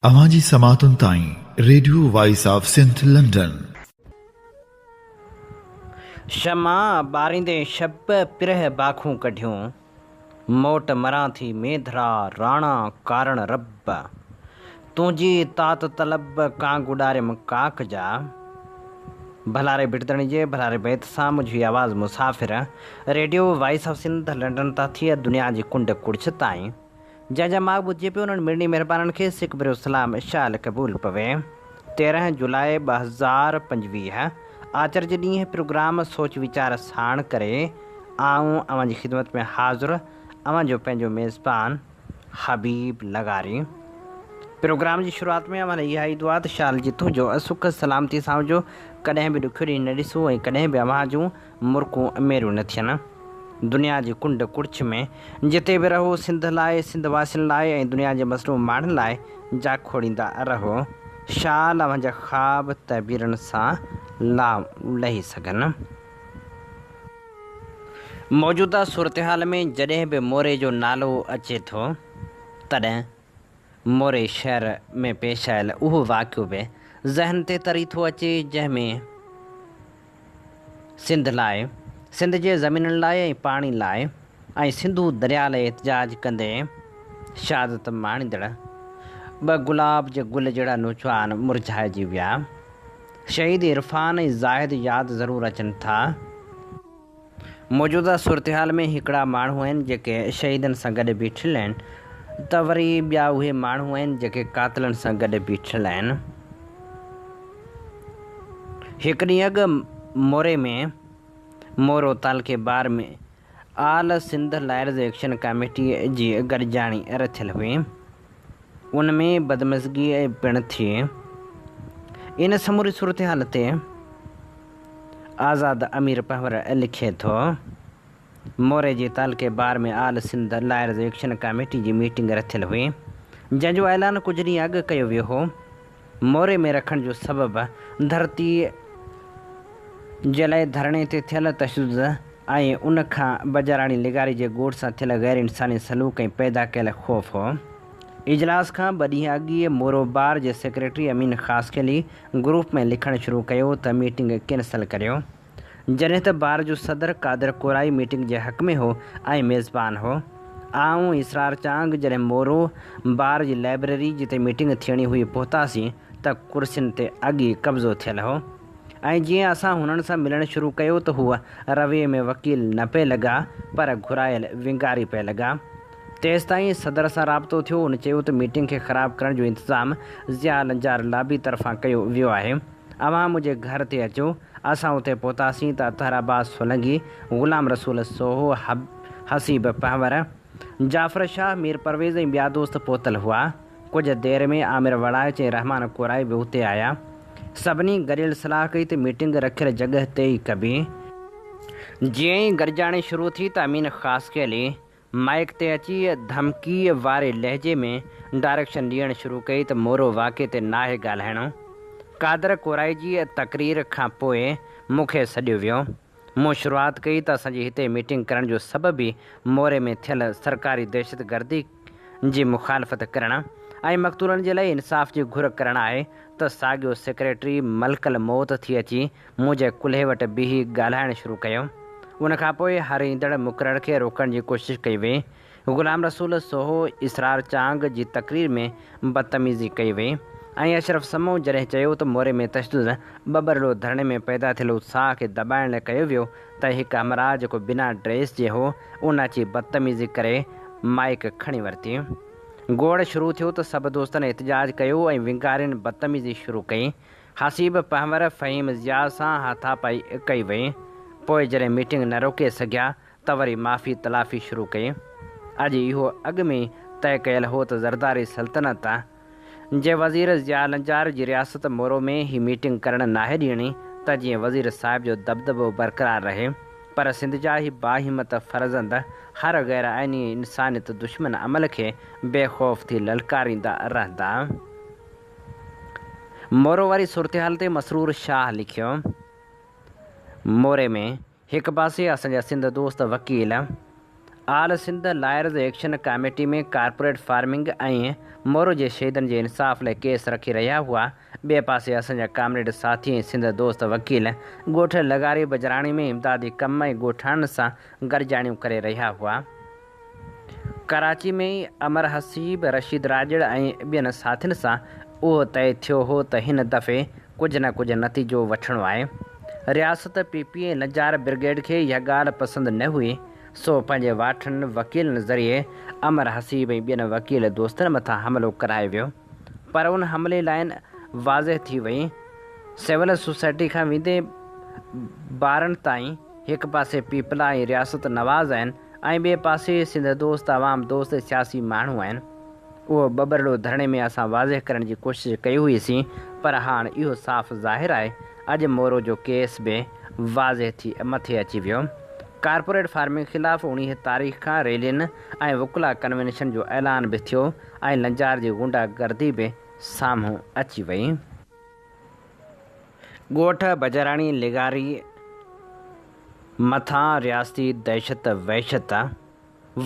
अवांजी समातुन ताईं radio voice of Sindh London. शमा बारिंदे शब पिरह बाखूं कढियूं, मोट मरां थी मेधरा राणा कारण रब। तुंहिंजी तात तलब कां गुॾारियमि काक जा। भलारे बिरदणी जे भलारे बैत सां मुंहिंजी आवाज़ मुसाफ़िर radio voice of Sindh London तां थिए दुनिया जी कुंड कुड़छ ताईं। जंहिंजा मां ॿुधिजे पियो उन्हनि मिड़नी महिरबाननि खे सिक बिरो सलाम शाल क़बूल पवे। 13 जुलाई 2025 आचर जे ॾींहुं प्रोग्राम सोच वीचार साण करे आऊं अव्हांजी ख़िदमत में हाज़ुर अव्हांजो पंहिंजो मेज़बान हबीब लगारी। प्रोग्राम जी शुरूआत में अव्हां इहा ई दुआ त शाल जी तुंहिंजो सुख सलामती सां हुजो, कॾहिं बि ॾुखियो ॾींहुं न ॾिसूं ऐं कॾहिं बि अव्हां जूं मुर्कूं अमेरियूं न थियनि। दुनिया जी कुंड कुड़छ में जिते बि रहो सिंध लाइ, सिंध वासियुनि लाइ ऐं दुनिया जे मसनू माण्हुनि लाइ जा खोड़ींदा रहो। शाल अव्हांजा ख़्वाब तबीरनि सां लही सघनि। मौजूदा सूरतहाल में जॾहिं बि मोरे जो नालो अचे थो तॾहिं मोरे शहर में पेश आयल उहो वाक़ियो बि ज़हन ते तरी थो अचे, जंहिंमें सिंध लाइ, सिंध जे ज़मीननि लाइ ऐं पाणी लाइ ऐं सिंधू दरिया लाइ एहतजाज कंदे शहादत माणींदड़ 2 गुलाब जे गुल जहिड़ा नौजवान मुरझाइजी विया। शहीद इरफान ऐं ज़ाहिद यादि ज़रूरु अचनि था। मौजूदा सूरतहाल में हिकिड़ा माण्हू आहिनि जेके शहीदनि सां गॾु बीठल आहिनि, त वरी ॿिया उहे माण्हू आहिनि जेके कातिलनि सां गॾु बीठल आहिनि। हिकु ॾींहुं अॻु मोरे में मोरो तालुके बार में आल सिंध लायर्स एक्शन कमेटी जी गॾिजाणी रथियल हुई। उन में बदमज़गी पिणु थी। इन समूरी सूरतहाल ते आज़ाद अमीर पहवर लिखे थो, मोरे जे तालुके बार में आल सिंध लायर्स एक्शन कमेटी जी मीटिंग रथियल हुई, जंहिंजो ऐलान कुझु ॾींहुं अॻु कयो वियो हो। मोरे में रखण जो सबबु धरती जे लाइ धरणे ते थियल तशदुद ऐं उन खां बजाराणी लिगारी जे गोठ सां थियल गैर इंसानी सलूक ऐं पैदा कयल ख़ौफ़ हो। इजलास खां 2 ॾींहं अॻु ई मोरो बार जे सेक्रेटरी अमीन ख़ासकेली ग्रुप में लिखणु शुरू कयो त मीटिंग कैंसल करियो, जॾहिं त बार जो सदर कादर कोराई मीटिंग जे हक़ में हो ऐं मेज़बान हो। आऊं इसरार चांग जॾहिं मोरो बार जी लाइब्रेरी जिते मीटिंग थियणी हुई पहुतासीं त कुर्सियुनि ते अॻु ई कब्ज़ो थियल हो, ऐं जीअं असां हुननि सां मिलणु शुरू कयो त हूअ रवे में वकील न पिए लॻा पर घुरायल विंगारी पिए लॻा। तेसि ताईं सदर सां राब्तो थियो। उन चयो त मीटिंग खे ख़राबु करण जो इंतज़ाम ज़िया लंजार लाबी तरफ़ां कयो वियो आहे। अव्हां मुंहिंजे घर ते अचो। असां उते पहुतासीं त अतहर अब्बास सोलंगी, ग़ुलाम रसूल सोहो, हसीब पहवर, जाफ़र शाह, मीर परवेज़ ऐं ॿिया दोस्त पहुतल हुआ। कुझु देरि में आमिर वड़ाइच ऐं रहमान कोराई बि उते आया। सभिनी गॾियल सलाह कई त मीटिंग रखियल जॻह ते ई कबी। जीअं ई गॾिजाणी शुरू थी त अमीन ख़ासकेली माइक ते अची धमकी वारे लहजे में डायरेक्शन ॾियणु शुरू कई त मोरो वाक़े ते नाहे ॻाल्हाइणो। कादर कोराई जी तक़रीर खां पोइ मूंखे सॾियो वियो। मूं शुरूआति कई त असांजी हिते मीटिंग करण जो सबबु ई मोरे में थियल सरकारी दहशतगर्दी जी मुखालफ़त करणु ऐं मक़तूलनि जे लाइ इंसाफ़ जी घुर करणु आहे। त साॻियो सेक्रेटरी मलकल मौत थी अची मुंहिंजे कुल्हे वटि बीही ॻाल्हाइणु शुरू कयो। उन खां पोइ हर ईंदड़ मुक़रर खे रोकण जी कोशिशि कई वई। ग़ुलाम रसूल सोहो इसरार चांग जी तक़रीर में बदतमीज़ी कई वई ऐं अशरफ समूह जॾहिं चयो त मोरे में तशदुद बबरलो धरणे में पैदा थियल उत्साह खे दॿाइण लाइ कयो वियो त हिकु हमराह जेको बिना ड्रेस जे हो उन अची बदतमीज़ी करे माइक खणी वरिती। गोड़ शुरू थियो त सभु दोस्तनि एहतजाज कयो ऐं विंगारियुनि बदतमीज़ी शुरू कई। हसीब पहवर फ़हीम ज़िया सां हाथापाई कई वई। पोइ जॾहिं मीटिंग न रोके सघिया त वरी माफ़ी तलाफ़ी शुरू कई। अॼु इहो अॻु में तय कयल हो त ज़रदारी सल्तनत जे वज़ीर ज़िया लंजार जी रियासत मोरो में ही मीटिंग करणु नाहे ॾियणी त जीअं वज़ीर साहिब जो दबदबो बरक़रार रहे, पर सिंध जा ही बाहिमत फ़र्ज़ंद हर गैर आइनी इंसानियत दुश्मन अमल खे बेख़ौफ़ थी ललकारींदा रहंदा। मोरो वारी सूरतहाल ते मसरूर शाह लिखियो। मोरे में हिकु पासे असांजा सिंध दोस्त वकील आल सिंध लायर्स एक्शन कमेटी में कारपोरेट फार्मिंग ऐं मोरो जे शहीदनि जे इंसाफ़ लाइ केस रखी रहिया हुआ। ॿिए पासे असांजा कामरेड साथी ऐं सिंध दोस्त वकील ॻोठ लगारी बजराणी में इमदादी कम ऐं ॻोठाणनि सां गॾिजाणियूं करे रहिया हुआ। कराची में अमर हसीब रशीद राजड़ ऐं ॿियनि साथियुनि सां उहो तय थियो हो त हिन दफ़े कुझु न कुझु नतीजो वठिणो आहे। रियासत पीपी ऐं नजार ब्रिगेड खे इहा ॻाल्हि पसंदि न हुई, सो पंहिंजे वाठनि वकीलनि ज़रिए अमर हसीब ऐं ॿियनि वकील दोस्तनि मथां हमिलो करायो वियो। पर उन हमले लाइन वाज़ह थी वई। सिविल सोसाइटी खां वेंदे ॿारनि ताईं हिकु पासे पीपला ऐं रियासत नवाज़ आहिनि ऐं ॿिए पासे सिंध दोस्त आवाम दोस्त सियासी माण्हू आहिनि। उहो बबरड़ो धरणे में असां वाज़ह करण जी कोशिशि कई हुईसीं, पर हाणे इहो साफ़ ज़ाहिर आहे अॼु मोरो जो केस बि वाज़ह थी मथे अची वियो। कारपोरेट फार्मिंग ख़िलाफ़ु 19 तारीख़ खां रैलियुनि ऐं वकुला कन्वेंशन जो ऐलान बि थियो ऐं लंजार जी गुंडागर्दी बि साम्हूं अची वई। ॻोठ बजराणी लिगारी मथां रियासती दहशत वहशत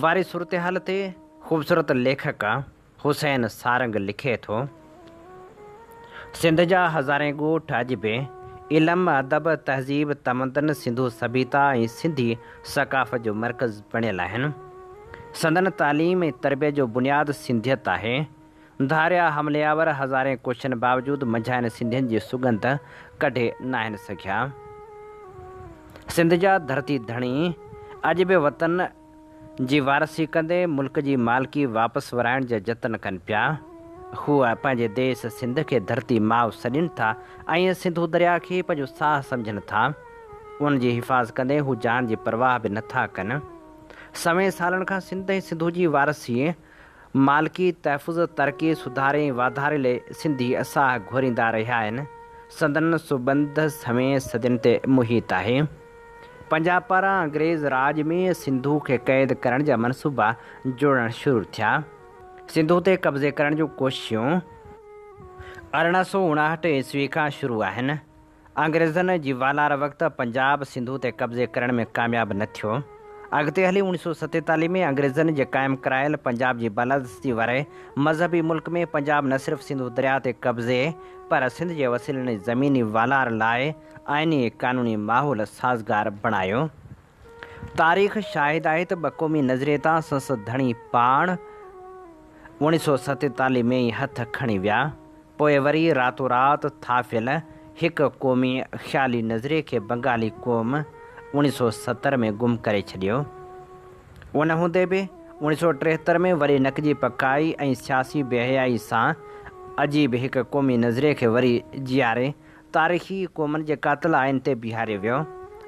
वारी सूरत हाल ते ख़ूबसूरत लेखक हुसैन सारंग लिखे थो। सिंध जा हज़ारे ॻोठ अॼु बि इल्म अदब तहज़ीब तमदन सिंधू सभ्यता ऐं सिंधी सक़ाफ़त जो मर्कज़ बणियल आहिनि। संदन तालीम ऐं तरबियत जो बुनियादु सिंधियत आहे। धारिया हमलियावर हज़ारे कोशिशनि बावजूदि मंझाइनि सिंधियुनि जी सुगंध कढे न आहिनि सघिया। सिंध जा धरती धणी अॼु बि वतन जी वारसी कंदे मुल्क जी मालिकी वापसि वराइण जा जतन कनि पिया। हूअ पंहिंजे देश सिंध खे धरती माउ सॾनि था ऐं सिंधू दरिया खे पंहिंजो साह सम्झनि था। उन जी हिफ़ाज़त कंदे हू जान जी परवाह बि नथा कनि। सवें सालनि खां सिंध ऐं सिंधू जी वारसी मालिकी तहफ़ुज़ तरक़ी सुधारे ऐं वाधारे लाइ सिंधी असाह घुरींदा रहिया आहिनि। संदन सुबंध सवें सदियुनि ते मुहित आहे। पंजाब पारां अंग्रेज़ राज में सिंधू खे क़ैद करण जा मनसूबा जोड़णु शुरू थिया। सिंधू ते कब्ज़े करण जूं कोशिशूं 1859 ईस्वी खां शुरू आहिनि। अंग्रेज़नि जी वालार वक़्तु पंजाब सिंधू ते कब्ज़े करण में कामयाबु न थियो। अॻिते हली 1947 में अंग्रेज़नि जे क़ाइमु करायल पंजाब जी बालादस्ती वारे मज़हबी मुल्क में पंजाब न सिर्फ़ु सिंधू दरिया ते कब्ज़े पर सिंध जे वसीलनि ज़मीनी वालार लाइ आइनी क़ानूनी माहौल साज़गार बणायो। तारीख़ शाहिद आहे त क़ौमी नज़रिए तां संसद धणी पाण 1947 में ई हथ खणी विया। पोइ वरी रातो राति थाफियल हिकु क़ौमी ख़्याली नज़रिए खे बंगाली क़ौम 1970 में गुम करे छॾियो। उन हूंदे बि 1973 में वरी नक़जी पकाई ऐं सियासी बेहयाई सां अजीब हिकु क़ौमी नज़रिए खे वरी जीआरे तारीख़ी क़ौमनि जे क़ातिल आइन ते बीहारियो वियो।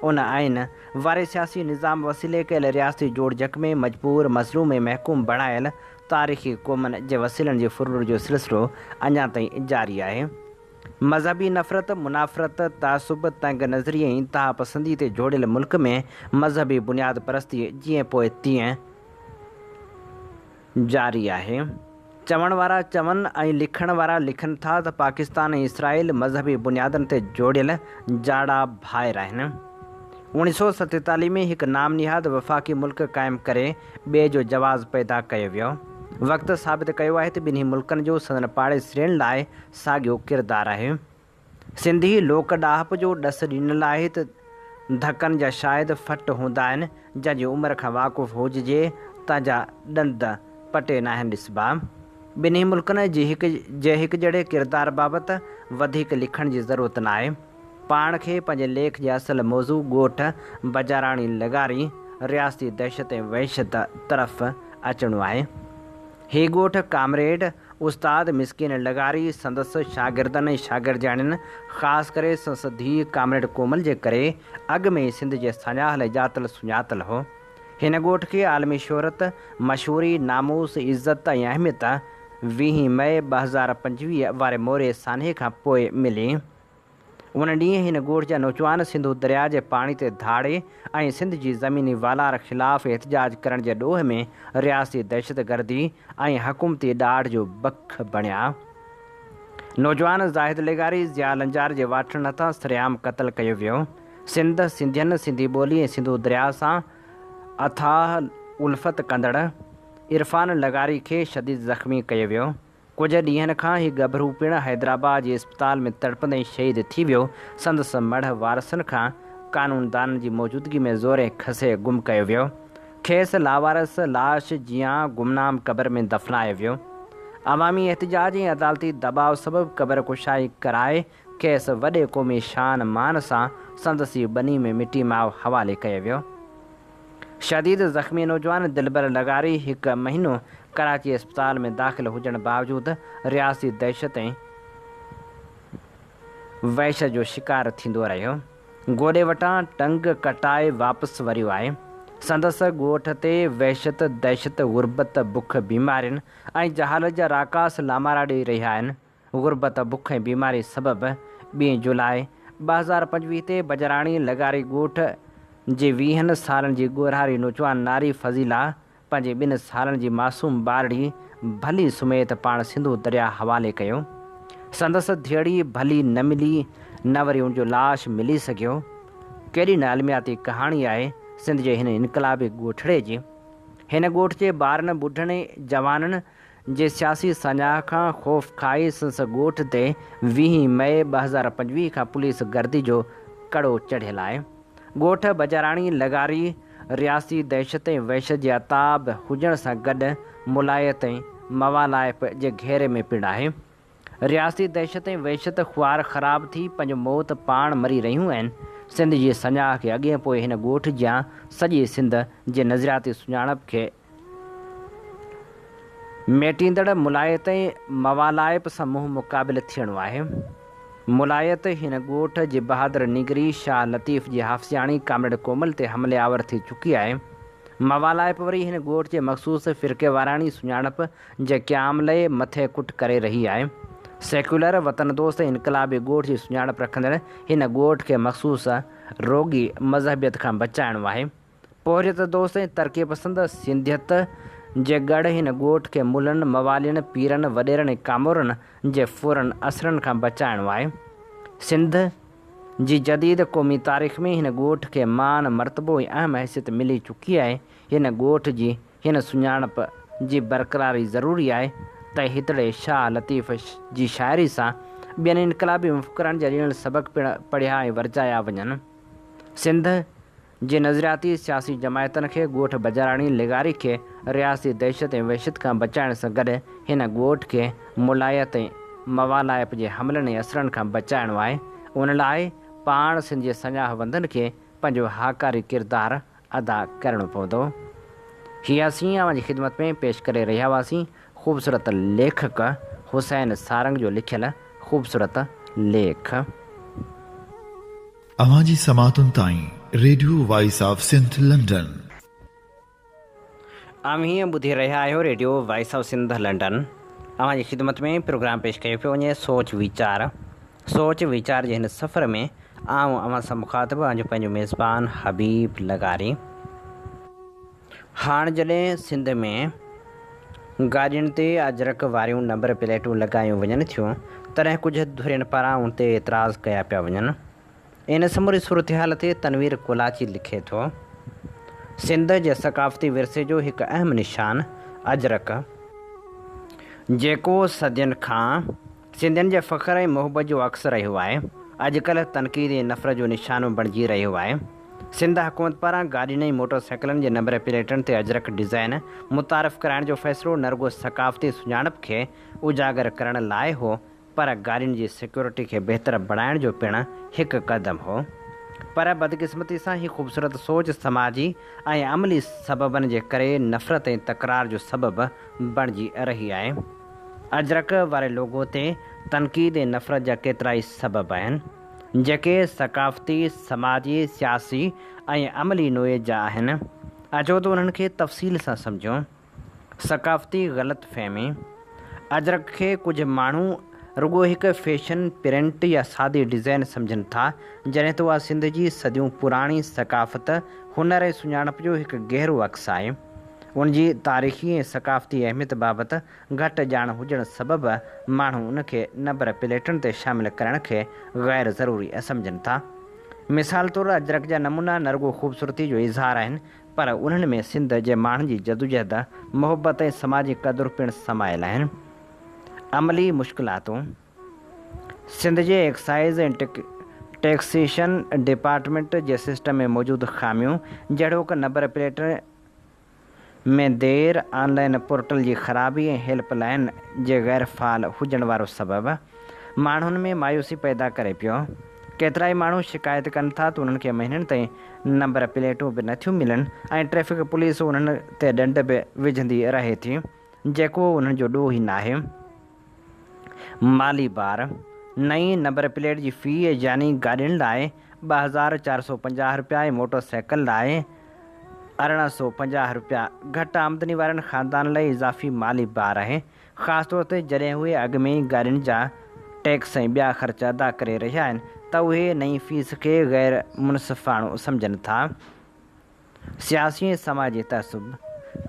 उन आइन वारे सियासी निज़ाम वसीले कयल रियासती जोड़जक में मजबूर मज़लूम ऐं महकूम बणायल तारीख़ी क़ौमनि जे वसीलनि जे फुरूर जो सिलसिलो अञा ताईं जारी आहे। मज़हबी नफ़रत मुनाफ़रत तासुब तंग नज़रिए ऐं इंतहा पसंदी ते जोड़ियल मुल्क में मज़हबी बुनियाद परस्ती जीअं पोइ तीअं जारी आहे। चवण वारा चवनि ऐं लिखण वारा लिखनि था त पाकिस्तान ऐं इसराइल मज़हबी बुनियादनि ते जोड़ियल जाड़ा भाइर आहिनि। 1947 में हिकु नामनिहाद वफ़ाक़ी मुल्क क़ाइमु करे ॿिए जो जवाज़ पैदा कयो वियो। वक़्तु साबित कयो आहे त ॿिन्ही मुल्कनि जो संदन पाड़ेसिरियुनि लाइ साॻियो किरदारु आहे। सिंधी लोक ॾाहप जो ॾस ॾिनल आहे त धकनि जा शायदि फट हूंदा आहिनि जंहिंजी उमिरि खां वाक़ुफ़ु हुजिजे तंहिंजा ॾंद पटे न आहिनि ॾिसबा। ॿिन्ही मुल्कनि जी हिकु जहिड़े किरदारु बाबति वधीक लिखण जी ज़रूरत न आहे। पाण खे पंहिंजे लेख जे असल मौज़ू ॻोठ बजाराणी लगारी रियासती दहशत ऐं वहशत तरफ़ अचिणो आहे। हीउ ॻोठ कामरेड उस्ताद मिस्किन लगारी संदसि शागिर्दनि ऐं शागिर्दियाणियुनि ख़ासि करे संसदी कामरेड कोमल जे करे अॻु में ई सिंध जे सञाहल ॼातल सुञातल हो। हिन ॻोठ खे आलमी शोहरत मशहूरी नामूस इज़त ऐं अहमियत 20 मई 2025 वारे मोरे सान्हे खां पोइ मिली। उन ॾींहुं हिन ॻोठ जा नौजवान सिंधू दरिया जे पाणी ते धाड़े ऐं सिंध जी ज़मीनी वालार ख़िलाफ़ एहतजाज करण जे ॾोह में रियासती दहशतगर्दी ऐं हुकूमती ॾाढ जो बख बणिया। नौजवान ज़ाहिद लेगारी ज़िया लंजार जे वाठण हथां सरेआम क़त्ल कयो वियो। सिंध सिंधियनि सिंधी ॿोली ऐं सिंधू दरिया सां अथाह उल्फत कंदड़ इरफान लगारी खे शदीद ज़ख़्मी कयो वियो। कुछ ॾींहंनि खां ही गभरू पिणु हैदराबाद जे इस्पताल में तड़पंदे शहीद थी वियो। संदसि मढ़ वारसनि खां कानूनदाननि जी मौजूदगी में ज़ोरे खसे गुम कयो वियो। खेसि लावारस लाश जियां गुमनाम क़बर में दफ़नायो वियो। अवामी एहतजाज ऐं अदालती दबाव सबबि क़बर कुशाई कराए खेसि वॾे क़ौमी शान मान सां संदसि बनी में मिटी माव हवाले कयो वियो। शदीद ज़ख़्मी नौजवान दिलबर लगारी 1 महीनो कराची अस्पताल में दाख़िल हुजण बावजूदि रियासी दहशत ऐं वहशत जो शिकार थींदो रहियो। गोॾे वटां टंग कटाए वापसि वरियो आहे। संदसि ॻोठ ते वहशत दहशत गुरबत बुख बीमारियुनि ऐं जहालत जा राकास लामारा ॾेई रहिया आहिनि। गुरबत बुख ऐं बीमारी सबबि 2 जुलाई 2025 ते बजराणी लगारी ॻोठ जे 20 सालनि जी ॻोरहारी नौजवान नारी फज़ीला पंहिंजे 2 सालनि जी मासूम ॿारड़ी भली सुमेत पाण सिंधु दरिया हवाले कयो। संदसि धीअड़ी भली न मिली न वरी उनजो लाश मिली सघियो। केॾी न अलमियाती कहाणी आहे सिंध जे हिन इनकलाबी ॻोठड़े जी। हिन ॻोठ जे ॿारनि ॿुढनि जवाननि जे सियासी सञाह खां ख़ौफ़ खाई संदसि ॻोठ ते 20 मई 2025 खां पुलिस गर्दी जो कड़ो चढ़ियल आहे। ॻोठ बजाराणी लगारी रियासी दहशत ऐं वहशत जे अताब हुजण सां गॾु मुलायत ऐं मवालाइप जे घेरे में पिणु आहे। रियासी दहशत ऐं वहशत ख़्वार ख़राब थी पंहिंजो मौत पाण मरी रहियूं आहिनि। सिंध जी सञाह खे अॻे पोइ हिन ॻोठ जा सॼी सिंध जे नज़रियाती सुञाणप खे मेटींदड़ मुलायत ऐं मवालाइप सां मुंहुं मुक़ाबिल थियणो आहे। मुलायत हिन ॻोठ जे बहादुर निगरी शाह लतीफ़ जी हाफ़िज़ाणी कामरेड कोमल ते हमले आवर थी चुकी आहे। मवालाइप वरी हिन ॻोठ जे मख़सूस फ़िरक़े वाराणी सुञाणप जे क़याम लाइ मथे कुट करे रही आहे। सेक्युलर वतन दोस्त इनकलाबी ॻोठ जी सुञाणप रखंदड़ हिन ॻोठ खे मख़सूस रोगी मज़हबियत खां बचाइणो आहे। पोरियत दोस्त ऐं तरक़ी पसंद सिंधियत जे गढ़ हिन ॻोठ खे मुलनि मवालियुनि पीरनि वॾेरनि ऐं कामोरनि जे फुरनि असरनि खां बचाइणो आहे। सिंध जी जदीद क़ौमी तारीख़ में हिन ॻोठ खे मान मर्तबो ऐं अहम हैसियत मिली चुकी आहे। हिन ॻोठ जी हिन सुञाणप जी बरक़रारी ज़रूरी आहे त हितड़े शाह लतीफ़ जी शाइरी सां ॿियनि इनकलाबी मुफ़करनि जा ॾिनल सबक़ पिणु पढ़िया ऐं वर्जाया वञनि। सिंध जे नज़रियाती सियासी जमायतनि खे ॻोठ बजाराणी लगारी खे रियासी दहशत ऐं वहशत खां बचाइण सां गॾु हिन ॻोठ खे मुलायत ऐं मवालाइप जे हमलनि ऐं असरनि खां बचाइणो आहे। उन लाइ पाण सिंध जे सञाहवंदनि खे पंहिंजो हाकारी किरदारु अदा करणो पवंदो। हीअ असीं अव्हांजी ख़िदमत में पेश करे रहिया हुआसीं ख़ूबसूरत लेखक हुसैन सारंग जो लिखियल ख़ूबसूरत लेख। अवांजी समातुनि ताईं radio voice of Sindh London. हीअं ॿुधी रहिया आहियो radio voice of Sindh London. अव्हांजी ख़िदमत में प्रोग्राम पेश कयो पियो वञे सोच वीचार जे हिन सफ़र में आऊं अव्हां सां मुखातिबु आहियां पंहिंजो मेज़बान हबीब लगारी। हाणे जॾहिं सिंध में गाॾियुनि ते अजरक वारियूं नंबर प्लेटूं लॻायूं वञनि थियूं तॾहिं कुझु धुरियुनि पारां उन ते एतिराज़ कया पिया वञनि। इन समूरी सूरत हाल ते तनवीर कोलाची लिखे थो, सिंध जे सक़ाफ़ती विरसे जो हिकु अहम निशान अजरक, जेको सदियुनि खां सिंधियुनि जे फ़ख़्र ऐं मुहबत जो अक्सु रहियो आहे, अॼुकल्ह तनक़ीद ऐं नफ़रत जो निशानो बणिजी रहियो आहे। सिंध हुकूमत पारां गाॾियुनि ऐं मोटरसाइकिलनि जे नंबर प्लेटनि ते अजरक डिज़ाइन मुतारिफ़ कराइण जो फ़ैसिलो न रुॻो सक़ाफ़ती सुञाणप खे उजागर करण लाइ हो, पर गाॾियुनि जी सिक्योरिटी खे बहितर बणाइण जो पिणु हिकु क़दम हो। पर बदकिस्मती सां ही ख़ूबसूरत सोच समाजी ऐं अमली सबबनि जे करे नफ़रत ऐं तकरार जो सबबु बणिजी रही आहे। अजरक वारे लोगो ते तनक़ीद ऐं नफ़रत जा केतिरा ई सबब आहिनि जेके सक़ाफ़ती समाजी सियासी ऐं अमली नोए जा आहिनि। अचो त उन्हनि खे तफ़सील सां सम्झूं। सक़ाफ़ती ग़लतफ़हमी, अजरक खे कुझु माण्हू रुॻो हिकु फैशन प्रिंट या सादी डिज़ाइन सम्झनि था, जॾहिं त उहा सिंध जी सदियूं पुराणी सक़ाफ़त हुनर ऐं सुञाणप जो हिकु गहरो अक्स आहे। उनजी तारीख़ी ऐं सक़ाफ़ती अहमियत बाबति घटि ॼाण हुजण सबबि माण्हू उनखे नंबर प्लेटुनि ते शामिलु करण खे ग़ैर ज़रूरी सम्झनि था। मिसाल तौरु अजरक जा नमूना न रुॻो ख़ूबसूरती जो इज़हार आहिनि, पर उन्हनि में सिंध जे माण्हुनि जी जदोजहद, मुहबत ऐं समाजी क़दुरु पिणु समायल आहिनि। अमली मुश्किलातूं: सिंध जे एक्साइज़ ऐं टैक्सेशन डिपार्टमेंट जे सिस्टम में मौजूदु ख़ामियूं, जहिड़ोकि नंबर प्लेट में देर, ऑनलाइन पोर्टल जी ख़राबी ऐं हेल्पलाइन जे गैर फ़ाल हुजण वारो सबबु माण्हुनि में मायूसी पैदा करे पियो। केतिरा ई माण्हू शिकायत कनि था त उन्हनि खे महीननि ताईं नंबर प्लेटूं बि नथियूं मिलनि ऐं ट्रैफ़िक पुलिस उन्हनि ते ॾंड बि विझंदी रहे थी, जेको उन्हनि जो ॾोह ई नाहे। माली बार: नई नंबर प्लेट जी फ़ी यानी गाॾियुनि लाइ 2,450 रुपया ऐं मोटरसाइकिल लाइ 1,850 रुपया घटि आमदनी वारनि ख़ानदान लाइ इज़ाफ़ी माली बार आहे, ख़ासि तौर ते जॾहिं उहे अॻु में ई गाॾियुनि जा टैक्स ऐं ॿिया ख़र्च अदा करे रहिया आहिनि त उहे नई फ़ीस खे गैर मुनसिफ़ाणो सम्झनि था। सियासी ऐं समाजी तअसुब: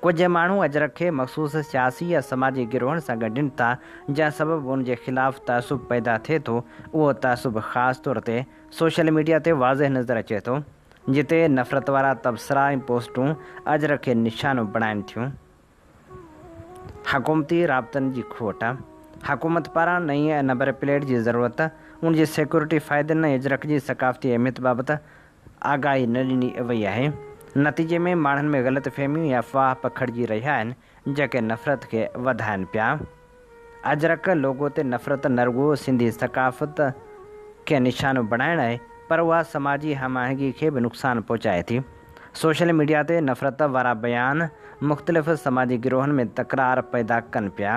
कुझु माण्हू अजरक खे मख़सूस सियासी या समाजी गिरोहनि सां ॻंढनि था, जंहिं सबबु उन जे ख़िलाफ़ तअसुब पैदा थिए थो। उहो तअसुब ख़ासि तौर ते सोशल मीडिया ते वाज़ह नज़र अचे थो, जिते नफ़रत वारा तबसरा ऐं पोस्टूं अजरक खे निशानो बणाइनि थियूं। हुकूमती राब्तनि जी खोट: हुकूमत पारां नई नंबर प्लेट जी ज़रूरत, उन जी सिक्योरिटी फ़ाइदनि ऐं अजरक जी सक़ाफ़ती अहमियत बाबति आगाही न ॾिनी वई आहे। नतीजे में माण्हुनि में ग़लतफ़हमियूं या अफ़वाह पखिड़िजी रहिया आहिनि, जेके नफ़रत खे वधाइनि पिया। अजरक लोगो ते नफ़रत न रुॻो सिंधी सक़ाफ़त खे निशानो बणाइणु आहे, पर उहा समाजी हमाहंगी खे बि नुक़सानु पहुचाए थी। सोशल मीडिया ते नफ़रत वारा बयान मुख़्तलिफ़ समाजी गिरोहनि में तकरार पैदा कनि पिया।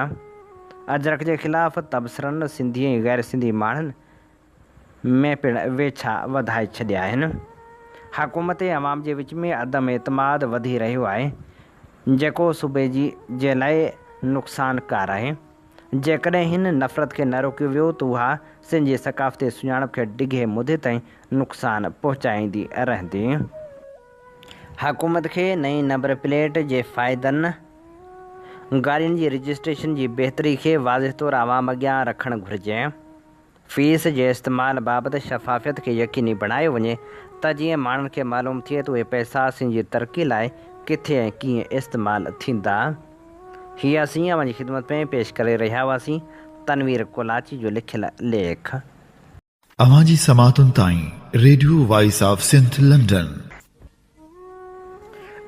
अजरक जे ख़िलाफ़ तबसरनि सिंधी ऐं गैर सिंधी माण्हुनि में पिणु वेछा वधाए छॾिया आहिनि। हुकूमत ऐं अवाम जे विच में अदम एतमाद वधी रहियो आहे, जेको सूबे जे लाइ नुक़सानकार आहे। जेकॾहिं हिन नफ़रत खे न रोकियो वियो त उहा सिंध जी सक़ाफ़ती सुञाणप खे डिघे मुदे ताईं नुक़सानु पहुचाईंदी रहंदी। हुकूमत खे नई नंबर प्लेट जे फ़ाइदनि, गाॾियुनि जी रजिस्ट्रेशन जी बहितरी खे वाज़िह तौरु आवाम अॻियां रखणु घुरिजे। फ़ीस जे इस्तेमालु बाबति शफ़ाफ़ियत खे यकीनी बणायो वञे त जीअं माण्हुनि खे मालूम थिए त उहे पैसा सिंध जी तरक़ी लाइ किथे ऐं कीअं इस्तेमालु थींदा। हीअ असीं अव्हां जी ख़िदमत में पेश करे रहिया हुआसीं तनवीर कोलाची जो लिखियलु लेख। अवां जी समातुनि ताईं radio voice of Sindh London.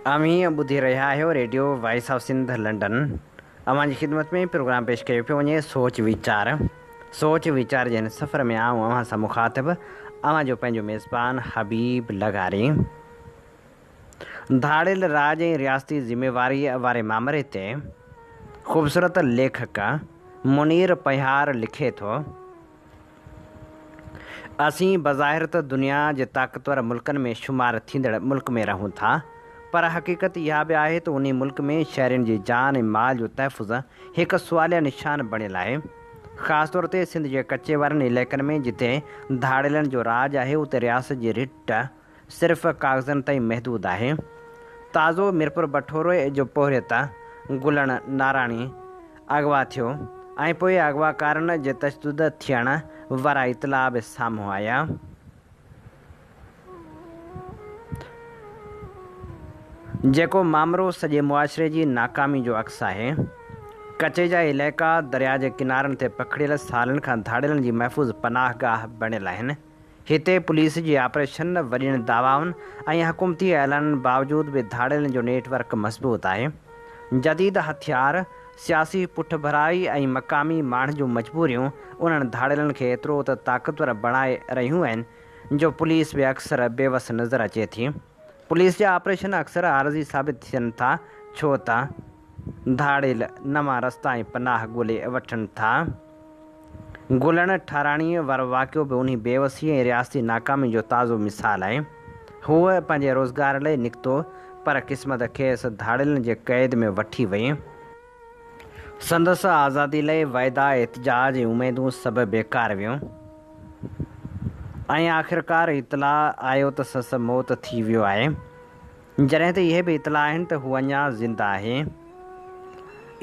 अमीं ॿुधी रहिया आहियो radio voice of Sindh London. अव्हां जी ख़िदमत में प्रोग्राम पेश कयो पियो वञे सोच वीचार जे हिन सफ़र में आऊं अव्हां सां मुख़ातिबु अव्हां जो पंहिंजो मेज़बान हबीब लगारी। धाड़ियल राज ऐं रियासती ज़िम्मेवारीअ वारे मामले ते ख़ूबसूरत लेखक मुनीर पहियार लिखे थो, असीं बज़ाहिर त दुनिया जे ताक़तवर मुल्कनि में शुमार थींदड़ मुल्क में रहूं था, पर हक़ीक़त इहा बि आहे त उन मुल्क में शहरियुनि जी जान ऐं माल जो तहफ़ुज़ हिकु सुवालिया निशान बणियलु आहे। ख़ासि तौर ते सिंध जे कचे वारनि इलाइक़नि में जिते धाड़ियलनि जो राज आहे, उते रियासत जी रिट सिर्फ़ु काग़ज़नि ताईं महदूद आहे। ताज़ो मीरपुर बठोरो जो पोहरियत गुलण नाराणी अगवा थियो ऐं पोइ अगवाकारनि जे तशदुद थियण वारा इतला बि साम्हूं आया। जेको मामिलो सॼे मुआशिरे जी नाकामी जो अक्स आहे। कचे जा इलाइक़ा दरिया जे किनारनि ते पखिड़ियल सालनि खां धाड़ियलनि जी महफ़ूज़ पनाहगाह बणियल आहिनि। हिते पुलिस जी ऑपरेशन, वॾियुनि दावाउनि ऐं हुकूमती ऐलाननि बावजूदि बि धाड़ियलनि जो नेटवर्क मज़बूत आहे। जदीद हथियार, सियासी पुठभराई ऐं मक़ामी माण्हुनि जूं मजबूरियूं उन्हनि धाड़ियलनि खे एतिरो त ताक़तवर बणाए रहियूं आहिनि जो पुलिस बि अक्सर बेवस नज़र अचे थी। पुलिस जा ऑपरेशन अक्सर आरज़ी साबित थियनि था, छो त धाड़ियल नवां रस्ता ऐं पनाह ॻोल्हे वठनि था। गुलण ठाराणीअ वारो वाक़ियो बि उन बेवसी ऐं रियासती नाकामी जो ताज़ो मिसाल आहे। हूअ पंहिंजे रोज़गार लाइ निकितो, पर क़िस्मत खेसि धाड़ियलनि जे क़ैद में वठी वई। संदसि आज़ादी लाइ वाइदा, एतिजाज ऐं उमेदूं सभु बेकार वियूं ऐं आख़िरकार इतला आयो त संदसि मौत थी वियो आहे। जॾहिं त इहे बि इतला आहिनि त हू अञा ज़िंदा आहे।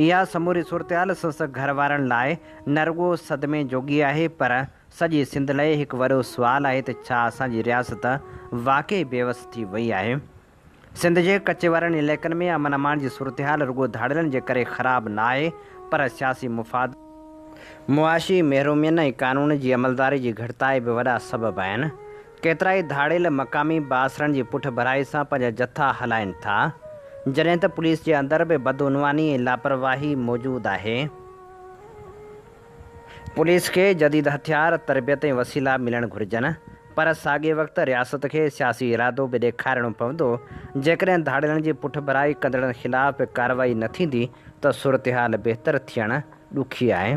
इहा समूरी सूरतहाल संदसि घर वारनि लाइ न रुॻो सदमे जोगी आहे, पर सॼी सिंध लाइ हिकु वॾो सुवालु आहे त छा असांजी रियासत वाक़ई बेवस थी वई आहे। सिंध जे कचे वारनि इलाइक़नि में अमन अमान जी सूरत हाल रुगो धाड़िलनि जे करे ख़राब न आहे, पर सियासी मुफ़ाद, मुआशी महरूमियत ऐं कानून जी अमलदारी जी घटिताई बि वॾा सबब आहिनि। केतिरा ई धाड़ियल मक़ामी बासरनि जी पुठ भराई सां पंहिंजा जथा हलाइनि था, जॾहिं त पुलिस जे अंदरि बि बदउनवानी ऐं लापरवाही मौजूदु आहे। पुलिस खे जदीद हथियार, तरबियत ऐं वसीला मिलणु घुरिजनि, पर साॻिए वक़्तु रियासत खे सियासी इरादो बि ॾेखारिणो पवंदो। जेकॾहिं धाड़िलनि जी पुठ भराई कंदड़नि ख़िलाफ़ कार्रवाई न थींदी त सूरत हाल बहितर थियणु ॾुखी आहे।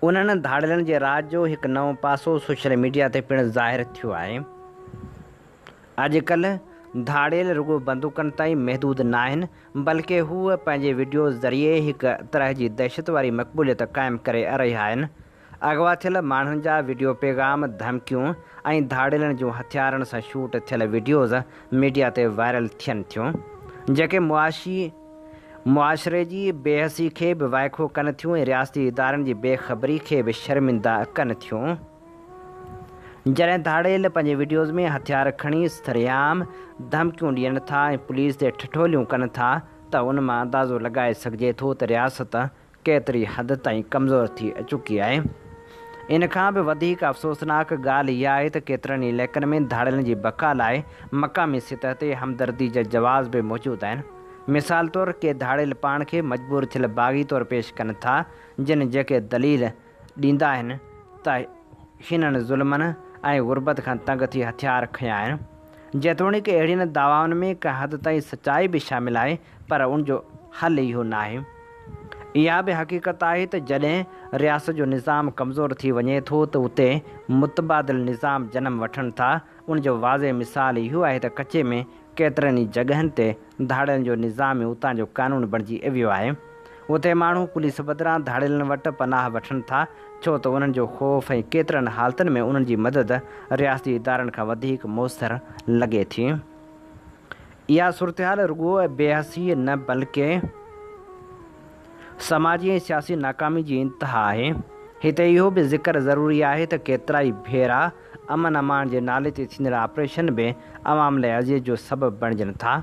उन्हनि धाड़िलनि जे राज जो हिकु नओं पासो सोशल मीडिया ते पिणु ज़ाहिर थियो आहे। अॼुकल्ह धाड़ियल रुगो बंदूकनि ताईं महदूद न आहिनि, बल्कि हूअ पंहिंजे वीडियो ज़रिए हिक तरह जी दहशत वारी मक़बूलियत क़ाइमु करे रहिया आहिनि। अगवा थियल माण्हुनि जा वीडियो पैगाम, धमकियूं ऐं धाड़िलनि जूं हथियारनि सां शूट थियल वीडियोज़ मीडिया ते वायरल थियनि थियूं, जेके मुआशरे जी बेहसी खे बि वाइखो कनि थियूं ऐं रियासती इदारनि जी बेख़बरी खे बि शर्मिंदा कनि थियूं। जॾहिं धाड़ियल पंहिंजे वीडियोज़ में हथियार खणी सरेआम धमकियूं ॾियनि था ऐं पुलिस ते ठिठोलियूं कनि था, त उन मां अंदाज़ो लॻाए सघिजे थो त रियासत केतिरी हद ताईं कमज़ोर थी चुकी आहे। इन खां बि वधीक अफ़सोसनाक ॻाल्हि इहा आहे त केतिरनि इलाइक़नि में धाड़िलनि जी बका लाइ मक़ामी सतह ते हमदर्दी जा जवाज़ बि मौजूदु आहिनि। मिसाल तौरु के धाड़ियल पाण खे मजबूर थियल बाग़ी तौरु पेश कनि था, जिन जेके दलील ॾींदा आहिनि त हिननि ज़ुल्मनि ऐं ग़ुर्बत खां तंग थी हथियार खंया आहिनि। जेतोणीकि अहिड़ियुनि दावाउनि में का हद ताईं सचाई बि शामिलु आहे, पर उनजो हल इहो न आहे। इहा बि हक़ीक़त आहे त जॾहिं रियासत जो निज़ाम कमज़ोर थी वञे थो त उते मुतबादिल निज़ाम जनम वठनि था। उनजो वाज़े मिसाल इहो आहे त कचे में केतिरनि ई जॻहियुनि ते धाड़ियुनि जो निज़ाम उतां जो कानून बणिजी वियो आहे। उते माण्हू पुलिस बदिरां धाड़ियुनि वटि पनाह वठनि था, छो त उन्हनि जो ख़ौफ़ ऐं केतिरनि हालतुनि में उन्हनि जी मदद रियासती इदारनि खां वधीक मुयसरु लॻे थी। इहा सूरत हाल रुॻो बेहसी न, बल्कि समाजी ऐं सियासी नाकामी जी इंतिहा आहे। हिते इहो बि ज़िक्र ज़रूरी आहे त केतिरा ई भेरा अमन अमान जे नाले ते थींदड़ ऑपरेशन बि अवाम लाइ अज़ियत जो सबबु बणिजनि था।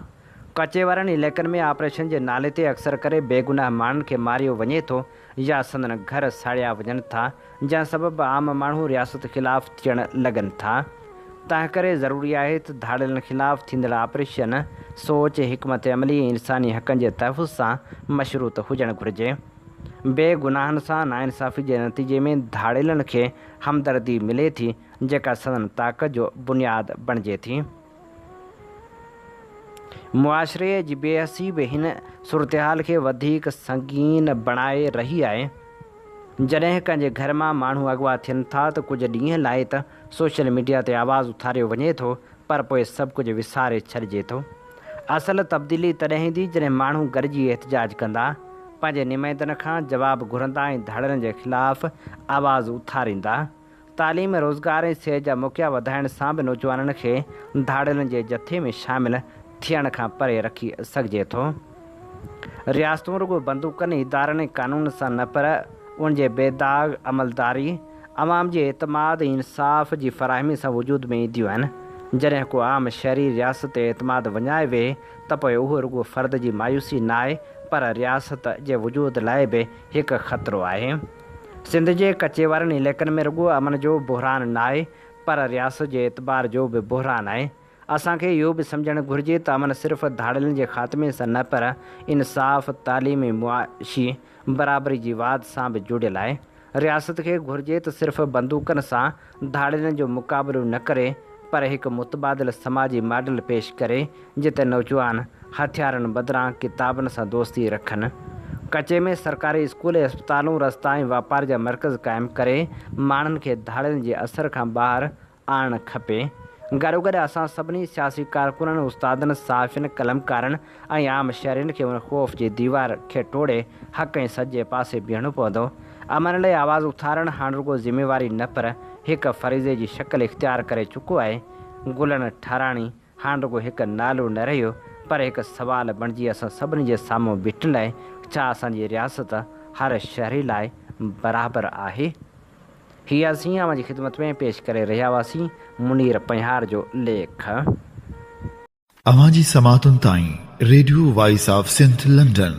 कचे वारनि इलाइक़नि में ऑपरेशन जे नाले ते अक्सर करे बेगुनाह माण्हुनि खे मारियो वञे थो या संदन घर साड़िया वञनि था, जंहिं सबबु आम माण्हू रियासत ख़िलाफ़ थियणु लॻनि था। तंहिं करे ज़रूरी आहे त धाड़िलनि ख़िलाफ़ थींदड़ ऑपरेशन सोच, हिकमत अमली ऐं इंसानी हक़नि जे तहफ़ुज़ सां मशरूत हुजणु घुरिजे। बेगुनाहनि सां नाइंसाफ़ी जे नतीजे में धाड़िलनि खे हमदर्दी मिले थी, जेका संदन ताक़त जो बुनियादु बणिजे थी। मुआशरे जी बेहसी बि हिन सूरत हाल खे वधीक संगीन बणाए रही आहे। जॾहिं कंहिंजे घर मां माण्हू अगवा थियनि था त कुझु ॾींहं लाइ त सोशल मीडिया ते आवाज़ु उथारियो वञे थो, पर पोइ सभु कुझु विसारे छॾिजे थो। असल तब्दीली तॾहिं ईंदी जॾहिं माण्हू गॾिजी एहतिजाज कंदा, पंहिंजे नुमाइंदनि खां जवाबु घुरंदा ऐं धाड़िलनि जे ख़िलाफ़ आवाज़ु उथारींदा। तालीम, रोज़गार ऐं सिहत जा मौक़िया वधाइण सां बि नौजवाननि खे धाड़िलनि जे जथे में शामिलु थियण खां परे रखी सघिजे थो। रियासतूं रुॻो बंदूकनि, इदारनि ऐं कानून सां न, पर उनजे बेदाग़ अमलदारी, अवाम जे एतमाद ऐं इंसाफ़ जी फ़राहमी सां वजूद में ईंदियूं आहिनि। जॾहिं को आम शहरी रियासत ते एतमाद वञाए वेहे त पोइ उहो रुॻो फ़र्द जी मायूसी न आहे, पर रियासत जे वजूद लाइ बि हिकु ख़तरो आहे। सिंध जे कचे वारनि इलाइक़नि में रुॻो अमन जो बहिरान न आहे, पर रियासत जे एतबार जो बि बहिरान आहे। असांखे इहो बि सम्झणु घुरिजे त अमन सिर्फ़ु धाड़िलनि जे ख़ात्मे सां न, पर इंसाफ़, तालीम ऐं मुआशी बराबरी जी वाद सां बि जुड़ियल आहे। रियासत खे घुरिजे त सिर्फ़ु बंदूकनि सां धाड़िलनि जो मुक़ाबिलो न करे, पर हिकु मुतबादिल समाजी मॉडल पेश करे, जिते नौजवान हथियारनि बदिरां किताबनि सां दोस्ती रखनि। कचे में सरकारी स्कूल, अस्पतालूं, रस्ता ऐं वापार जा मर्कज़ क़ाइमु करे माण्हुनि खे धाड़िलनि जे असर खां ॿाहिरि आणणु खपे। गॾोगॾु असां सभिनी सियासी कारकुननि, उस्तादनि, सहाफ़ियुनि, कलमकारनि ऐं आम शहरियुनि खे उन ख़ौफ़ जी दीवार खे टोड़े हक़ ऐं सच जे पासे बीहणो पवंदो। अमन लाइ आवाज़ु उथारणु हाणे रुॻो ज़िमेवारी न, पर हिकु फ़रीज़े जी शक्ल इख़्तियार करे चुको आहे। गुलनि ठाराणी हाणे रुॻो हिकु नालो न रहियो, पर हिकु सुवालु बणिजी असां सभिनी जे साम्हूं बीठल आहे, छा असांजी रियासत हर शहरी लाइ बराबरि आहे? हीअ असीं अवां जी ख़िदमत में पेश करे रहिया हुआसीं मुनीर पंहार जो लेख। अवाजी समातुन ताई radio voice of Sindh London.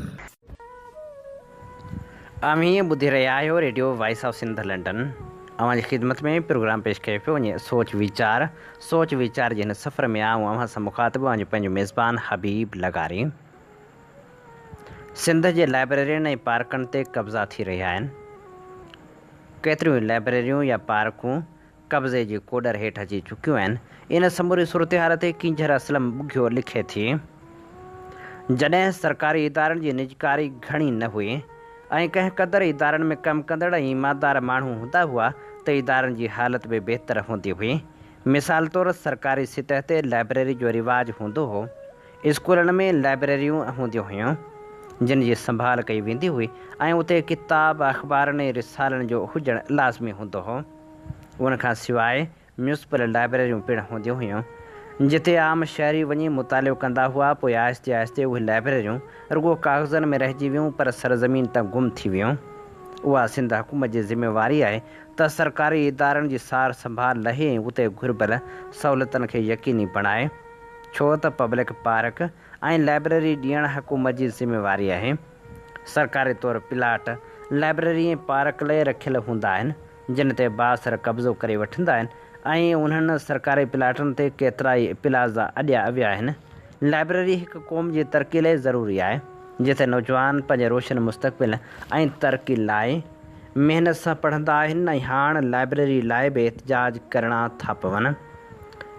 अमी ॿुधी रहिया आहियो radio voice of Sindh London. अवांजी ख़िदमत में प्रोग्राम पेश कयो पियो वञे सोच वीचार जे हिन सफ़र में आऊं अव्हां सां मुखातिबु आहियां पंहिंजो मेज़बान हबीब लगारी। सिंध जे लाइब्रेरियुनि ऐं पार्कनि ते कब्ज़ा थी रहिया आहिनि। केतिरियूं लाइब्रेरियूं या पार्कूं कब्ज़े जी कोडर हेठि अची चुकियूं आहिनि। इन समूरी सूरत हाल ते कींझर असलम बुघियो लिखे थी। जॾहिं सरकारी इदारनि जी निजकारी घणी न हुई ऐं कंहिं क़दुरु इदारनि में कमु कंदड़ ऐं ईमानदार माण्हू हूंदा हुआ त इदारनि जी हालत बि बहितर हूंदी हुई। मिसाल तौरु सरकारी सतह ते लाइब्रेरी जो रिवाजु हूंदो हो। स्कूलनि में लाइब्रेरियूं हूंदियूं हुयूं जिन जी संभाल कई वेंदी हुई ऐं उते किताब अख़बारनि ऐं रिसालनि जो हुजणु लाज़मी हूंदो हो। उनखां सवाइ म्यूनिसिपल लाइब्रेरियूं पिणु हूंदियूं हुयूं जिते आम शहरी वञी मुतालियो कंदा हुआ। पोइ आहिस्ते आहिस्ते उहे लाइब्रेरियूं रुॻो काग़ज़नि में रहिजी वियूं पर सरज़मीन तां गुम थी वियूं। उहा सिंध हुकूमत जी ज़िमेवारी आहे त सरकारी इदारनि जी सार संभाल लहे ऐं उते घुरिबल सहूलियतुनि खे यकीनी बणाए, छो त पब्लिक पार्क ऐं लाइब्रेरी ॾियणु हुकूमत जी ज़िमेवारी आहे। सरकारी तौरु प्लाट लाइब्रेरी ऐं पार्क लाइ रखियल हूंदा आहिनि जिन ते बासर कब्ज़ो करे वठंदा आहिनि ऐं उन्हनि सरकारी प्लाटनि ते केतिरा ई प्लाज़ा अॼियां विया आहिनि। लाइब्रेरी हिकु क़ौम जी तरक़ी लाइ ज़रूरी आहे जिते नौजवान पंहिंजे रोशन मुस्तक़बिल ऐं तरक़ी लाइ महिनत सां पढ़ंदा आहिनि ऐं हाणे लाइब्रेरी लाइ बि एहतिजाज करणा था पवनि।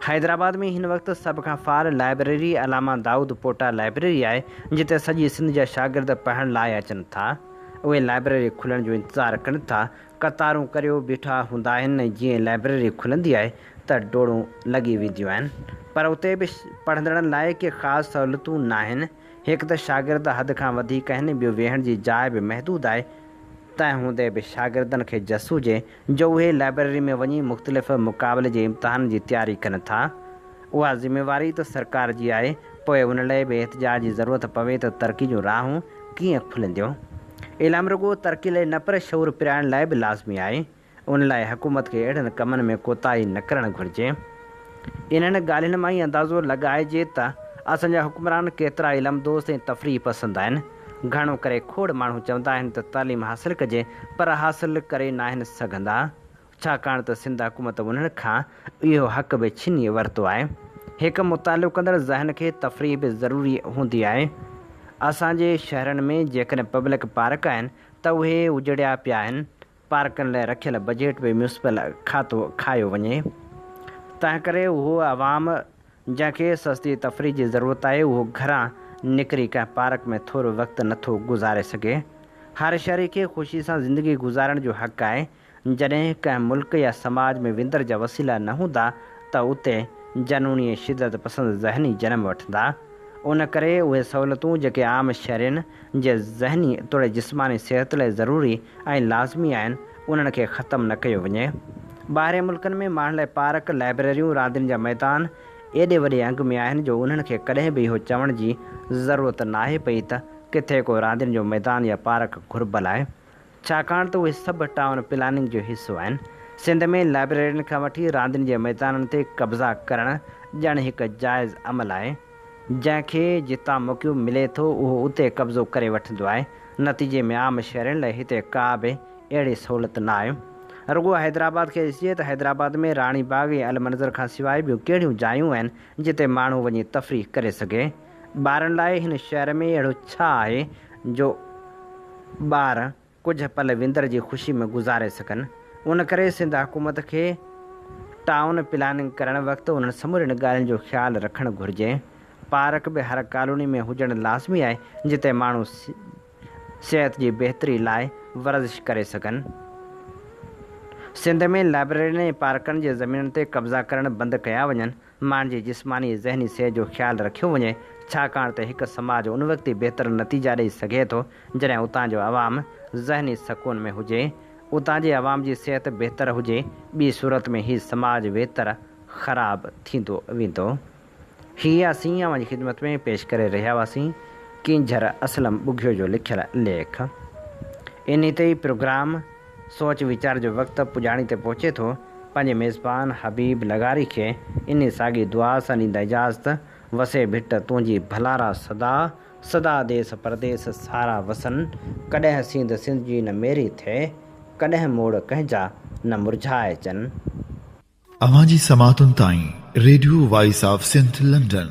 हैदराबाद में हिन वक़्तु सभ खां फाल लाइब्रेरी अलामा दाऊद पोटा लाइब्रेरी आहे जिते सॼी सिंध जा शागिर्द पढ़ण लाइ अचनि था। उहे लाइब्रेरी खुलण जो इंतज़ारु कनि था, कतारूं करियो बीठा हूंदा आहिनि ऐं जीअं लाइब्रेरी खुलंदी आहे त डोड़ूं लॻी वेंदियूं आहिनि। पर उते बि पढ़ंदड़नि लाइ के ख़ासि सहूलियतूं न आहिनि। हिकु त शागिर्द हद खां वधीक आहिनि, ॿियो वेहण जी जाइ बि महदूदु आहे। तंहिं हूंदे बि शागिर्दनि खे जस हुजे जो उहे लाइब्रेरी में वञी मुख़्तलिफ़ मुक़ाबले जे इम्तिहान जी तयारी कनि था। उहा ज़िमेवारी त सरकार जी आहे, पोइ उन लाइ बि एहतिजाज जी ज़रूरत पवे त तरक़ी जूं राहूं कीअं खुलंदियूं। इल्हाम रुॻो तरक़ी लाइ न पर शऊर पिराइण लाइ बि लाज़मी आहे। उन लाइ हुकूमत खे अहिड़नि कमनि में कोताही न करणु घुरिजे। इन्हनि ॻाल्हियुनि मां ई अंदाज़ो लॻाइजे त असांजा हुकुमरान केतिरा इल्मु दोस्त ऐं तफ़रीह पसंदि आहिनि। घणो करे खोड़ माण्हू चवंदा आहिनि त तालीम हासिलु कजे पर हासिलु करे न आहिनि सघंदा, छाकाणि त सिंध हुकूमत उन्हनि खां इहो हक़ बि छीनी वरितो आहे। हिकु मुतालियो कंदड़ ज़हन खे तफ़रीह बि ज़रूरी हूंदी आहे। असांजे शहरनि में जेकॾहिं पब्लिक पार्क आहिनि त उहे उजड़िया पिया आहिनि। पार्कनि लाइ रखियल बजेट बि म्यूनिसिपल खातो खायो वञे। तंहिं करे उहो आवाम जंहिंखे सस्ती तफ़रीह जी ज़रूरत आहे उहो घरां निकिरी कंहिं पार्क में थोरो वक़्तु नथो गुज़ारे सघे। हर शहरी खे ख़ुशी सां ज़िंदगी गुज़ारण जो हक़ु आहे। जॾहिं कंहिं मुल्क या समाज में विंदर जा वसीला न हूंदा त उते जनूनी ऐं शिदत पसंदि ज़हनी जनम वठंदा। उन करे उहे सहूलियतूं जेके आम शहरियुनि जे ज़हनी तोड़े जिस्मानी सिहत लाइ ज़रूरी ऐं लाज़मी आहिनि उन्हनि खे ख़तमु न कयो वञे। ॿाहिरि मुल्कनि में माण्हुनि लाइ पार्क, लाइब्रेरियूं, रांदियुनि जा मैदान एॾे वॾे अंग में आहिनि जो उन्हनि खे कॾहिं बि इहो चवण जी ज़रूरत नाहे पई त किथे को रांदियुनि जो मैदान या पार्क घुरिबल आहे, छाकाणि त उहे सभु टाउन प्लानिंग जो हिसो आहिनि। सिंध में लाइब्रेरियुनि खां वठी रांदियुनि जे मैदाननि ते कब्ज़ा करणु ॼण हिकु जाइज़ अमल आहे। जंहिंखे जितां मौक़ो मिले थो उहो उते कब्ज़ो करे वठंदो आहे। नतीजे में आम शहरनि लाइ हिते का बि अहिड़ी सहूलियत न आहे। रुॻो हैदराबाद खे ॾिसिजे त हैदराबाद में राणी बाग ऐं अलमंज़र खां सवाइ ॿियूं कहिड़ियूं जायूं आहिनि जिते माण्हू वञी तफ़रीह करे सघे। ॿारनि लाइ हिन शहर में अहिड़ो छा आहे जो ॿार कुझु पल विंदर जी ख़ुशी में गुज़ारे सघनि। उन करे सिंध हुकूमत खे टाउन प्लानिंग करणु वक़्तु उन्हनि समूरियुनि ॻाल्हियुनि जो ख़्यालु रखणु घुरिजे। पार्क बि हर कॉलोनी में हुजणु लाज़मी आहे जिते माण्हू सिहत जी बहितरी लाइ वर्ज़िश करे सघनि। सिंध में लाइब्रेरियुनि ऐं पार्कनि जे ज़मीनुनि ते कब्ज़ा करणु बंदि कया वञनि। माण्हुनि जी जिस्मानी ज़हनी सिहत जो ख़्यालु रखियो वञे, छाकाणि त हिकु समाज उन वक़्तु ई बहितर नतीजा ॾेई सघे थो जॾहिं उतां जो आवाम ज़हनी सकून में हुजे, उतां जे आवाम जी सिहत बहितर हुजे। ॿी सूरत में हीउ समाज बहितर ख़राबु थींदो वेंदो। हीअ असीं अव्हांजी ख़िदमत में पेश करे रहिया हुआसीं कींझर असलम बुघियो जो लिखियलु लेख। इन ते ई प्रोग्राम सोच वीचार जो वक़्तु पुॼाणी ते पहुचे थो। पंहिंजे मेज़बान हबीब लगारी खे इन साॻी दुआ सां ॾींदा इजाज़त। वसे भिट तुंहिंजी भलारा सदा सदा देश परदेस सारा वसन कॾहिं सिंध सिंध जी न मेरी थिए कॾहिं मोड़ कंहिंजा न मुरझाए अचनि। अवां जी समातुनि ताईं radio voice of Sindh London.